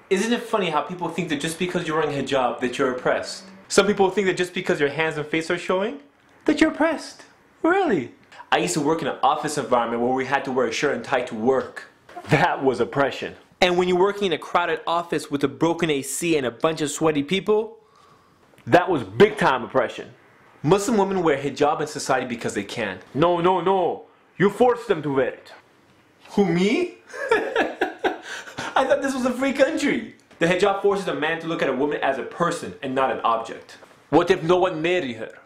Isn't it funny how people think that just because you're wearing hijab that you're oppressed? Some people think that just because your hands and face are showing, that you're oppressed. Really? I used to work in an office environment where we had to wear a shirt and tie to work. That was oppression. And when you're working in a crowded office with a broken AC and a bunch of sweaty people, that was big time oppression. Muslim women wear hijab in society because they can. No, no, no. You force them to wear it. Who, me? I thought this was a free country. The hijab forces a man to look at a woman as a person and not an object. What if no one marry her?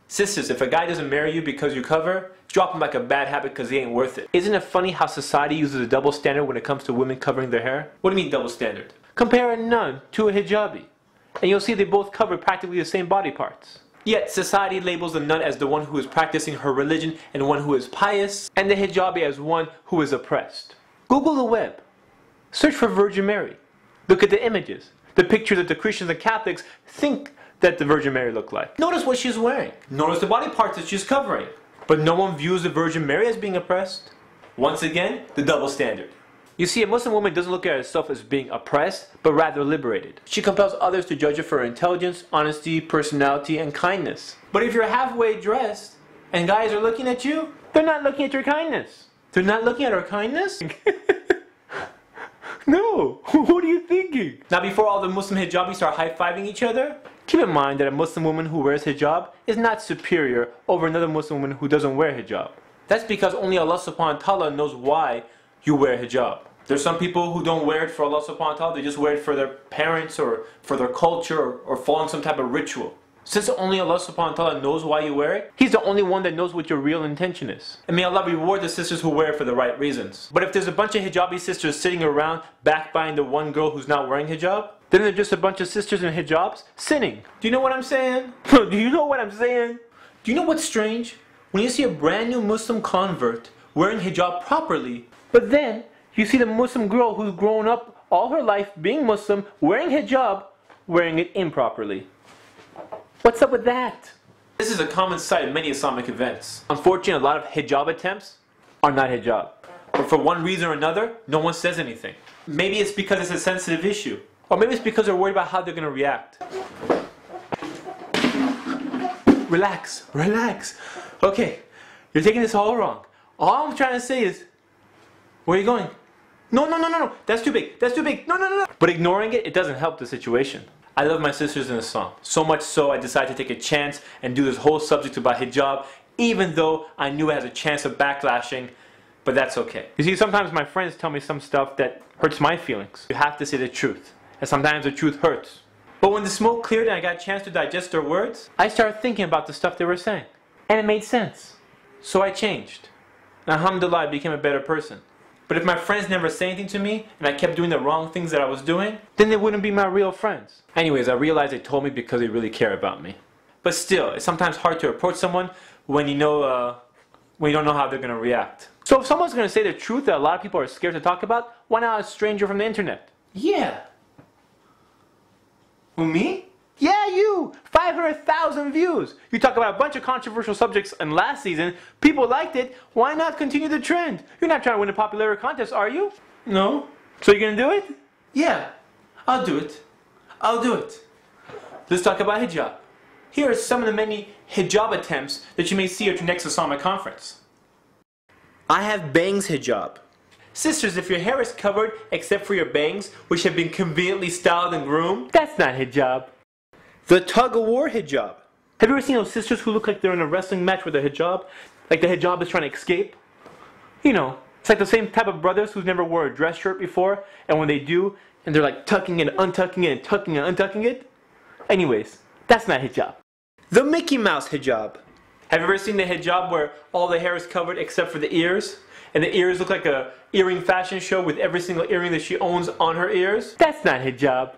Sisters, if a guy doesn't marry you because you cover, drop him like a bad habit because he ain't worth it. Isn't it funny how society uses a double standard when it comes to women covering their hair? What do you mean double standard? Compare a nun to a hijabi, and you'll see they both cover practically the same body parts. Yet society labels the nun as the one who is practicing her religion and one who is pious, and the hijabi as one who is oppressed. Google the web. Search for Virgin Mary. Look at the images, the pictures that the Christians and Catholics think that the Virgin Mary looked like. Notice what she's wearing. Notice the body parts that she's covering. But no one views the Virgin Mary as being oppressed. Once again, the double standard. You see, a Muslim woman doesn't look at herself as being oppressed, but rather liberated. She compels others to judge her for her intelligence, honesty, personality, and kindness. But if you're halfway dressed, and guys are looking at you, they're not looking at your kindness. They're not looking at her kindness? No, what are you thinking? Now before all the Muslim hijabis start high-fiving each other, keep in mind that a Muslim woman who wears hijab is not superior over another Muslim woman who doesn't wear hijab. That's because only Allah subhanahu wa ta'ala knows why you wear hijab. There's some people who don't wear it for Allah subhanahu wa ta'ala, they just wear it for their parents or for their culture or following some type of ritual. Since only Allah subhanahu wa ta'ala knows why you wear it, He's the only one that knows what your real intention is. And may Allah reward the sisters who wear it for the right reasons. But if there's a bunch of hijabi sisters sitting around backbiting the one girl who's not wearing hijab, then they're just a bunch of sisters in hijabs sinning. Do you know what I'm saying? Do you know what I'm saying? Do you know what's strange? When you see a brand new Muslim convert wearing hijab properly, but then you see the Muslim girl who's grown up all her life being Muslim, wearing hijab, wearing it improperly. What's up with that? This is a common sight in many Islamic events. Unfortunately, a lot of hijab attempts are not hijab. But for one reason or another, no one says anything. Maybe it's because it's a sensitive issue. Or maybe it's because they're worried about how they're going to react. Relax, relax. Okay, you're taking this all wrong. All I'm trying to say is, where are you going? No, no, no, no, no. That's too big. That's too big. No, no, no, no. But ignoring it, it doesn't help the situation. I love my sisters in Islam. So much so, I decided to take a chance and do this whole subject about hijab, even though I knew it has a chance of backlashing, but that's okay. You see, sometimes my friends tell me some stuff that hurts my feelings. You have to say the truth, and sometimes the truth hurts. But when the smoke cleared and I got a chance to digest their words, I started thinking about the stuff they were saying. And it made sense. So I changed. And alhamdulillah, I became a better person. But if my friends never say anything to me, and I kept doing the wrong things that I was doing, then they wouldn't be my real friends. Anyways, I realized they told me because they really care about me. But still, it's sometimes hard to approach someone when you don't know how they're going to react. So if someone's going to say the truth that a lot of people are scared to talk about, why not a stranger from the internet? Yeah. Who, me? Yeah, you! 500,000 views! You talk about a bunch of controversial subjects in last season, people liked it, why not continue the trend? You're not trying to win a popularity contest, are you? No. So you're gonna do it? Yeah, I'll do it. I'll do it. Let's talk about hijab. Here are some of the many hijab attempts that you may see at your next Islamic conference. I have bangs hijab. Sisters, if your hair is covered except for your bangs, which have been conveniently styled and groomed, that's not hijab. The tug-of-war hijab. Have you ever seen those sisters who look like they're in a wrestling match with a hijab? Like the hijab is trying to escape? You know, it's like the same type of brothers who's never wore a dress shirt before, and when they do, and they're like tucking and untucking it and tucking and untucking it. Anyways, that's not hijab. The Mickey Mouse hijab. Have you ever seen the hijab where all the hair is covered except for the ears? And the ears look like a earring fashion show with every single earring that she owns on her ears? That's not hijab.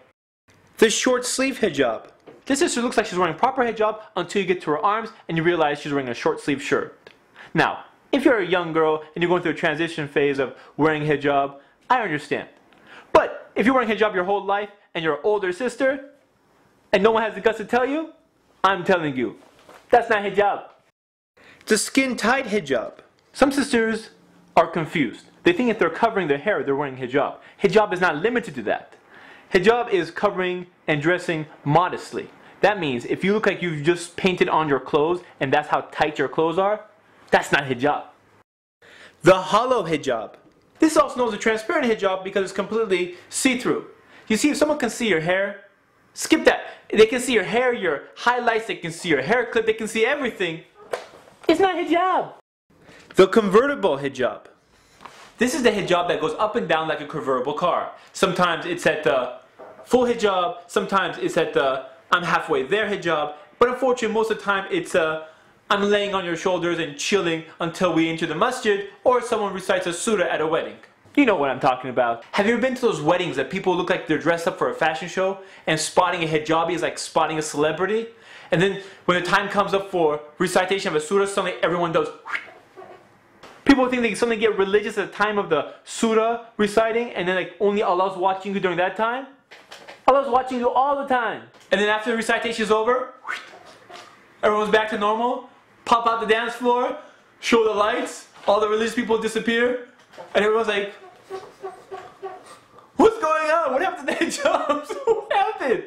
The short sleeve hijab. This sister looks like she's wearing proper hijab until you get to her arms and you realize she's wearing a short sleeve shirt. Now, if you're a young girl and you're going through a transition phase of wearing hijab, I understand. But if you're wearing hijab your whole life and you're an older sister and no one has the guts to tell you, I'm telling you, that's not hijab. The skin-tight hijab. Some sisters are confused. They think if they're covering their hair, they're wearing hijab. Hijab is not limited to that. Hijab is covering and dressing modestly. That means if you look like you've just painted on your clothes and that's how tight your clothes are, that's not hijab. The hollow hijab. This is also known as a transparent hijab because it's completely see-through. You see, if someone can see your hair, skip that. They can see your hair, your highlights, they can see your hair clip, they can see everything. It's not hijab. The convertible hijab. This is the hijab that goes up and down like a convertible car. Sometimes it's at the full hijab, sometimes it's at the I'm halfway there hijab, but unfortunately most of the time it's I'm laying on your shoulders and chilling until we enter the masjid, or someone recites a surah at a wedding. You know what I'm talking about. Have you ever been to those weddings that people look like they're dressed up for a fashion show and spotting a hijabi is like spotting a celebrity? And then when the time comes up for recitation of a surah, suddenly everyone does. People think they suddenly get religious at the time of the surah reciting, and then like only Allah's watching you during that time. Allah's watching you all the time. And then after the recitation is over, everyone's back to normal. Pop out the dance floor, show the lights, all the religious people disappear, and everyone's like, what's going on? What happened to the hijabs? What happened?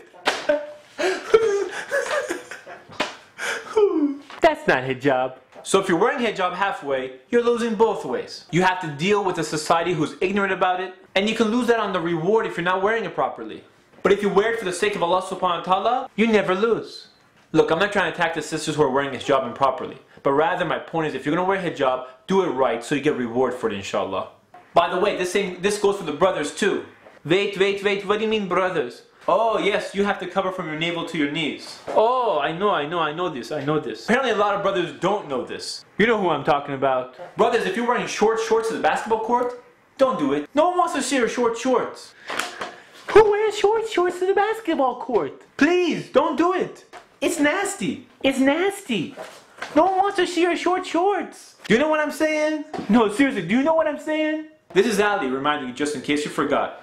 That's not hijab. So if you're wearing hijab halfway, you're losing both ways. You have to deal with a society who's ignorant about it, and you can lose that on the reward if you're not wearing it properly. But if you wear it for the sake of Allah subhanahu wa ta'ala, you never lose. Look, I'm not trying to attack the sisters who are wearing hijab improperly, but rather my point is if you're going to wear hijab, do it right so you get reward for it, inshallah. By the way, this goes for the brothers too. Wait, what do you mean brothers? Oh yes, you have to cover from your navel to your knees. Oh, I know this. Apparently a lot of brothers don't know this. You know who I'm talking about. Brothers, if you're wearing shorts to the basketball court, don't do it. No one wants to see your short shorts. Who wears shorts to the basketball court? Please, don't do it. It's nasty. It's nasty. No one wants to see your short shorts. Do you know what I'm saying? No, seriously, do you know what I'm saying? This is Ali reminding you just in case you forgot.